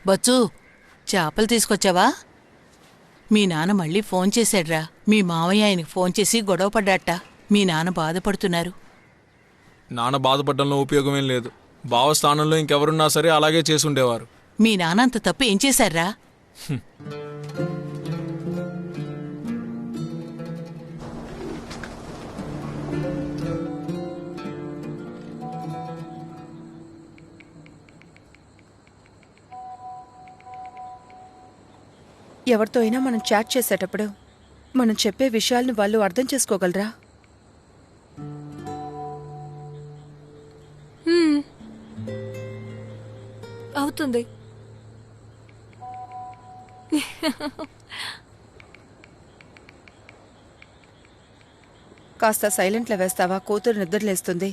బచ్చు, చేపలు తీసుకొచ్చావా? మీ నాన్న మళ్ళీ ఫోన్ చేశాడ్రా. మీ మావయ్య ఆయనకు ఫోన్ చేసి గొడవ పడ్డాట. మీ నాన్న బాధపడుతున్నారు. నాన్న బాధపడడంలో ఉపయోగమేం లేదు. బావ స్థానంలో ఇంకెవరున్నా సరే అలాగే చేసుండేవారు. మీ నాన్న అంత తప్పు ఏం చేశాడ్రా? ఎవరితో అయినా మనం చాట్ చేసేటప్పుడు మనం చెప్పే విషయాలను వాళ్ళు అర్థం చేసుకోగలరా? అవుతుంది. కాస్త సైలెంట్లో వేస్తావా? కూతురు నిద్రలేస్తుంది.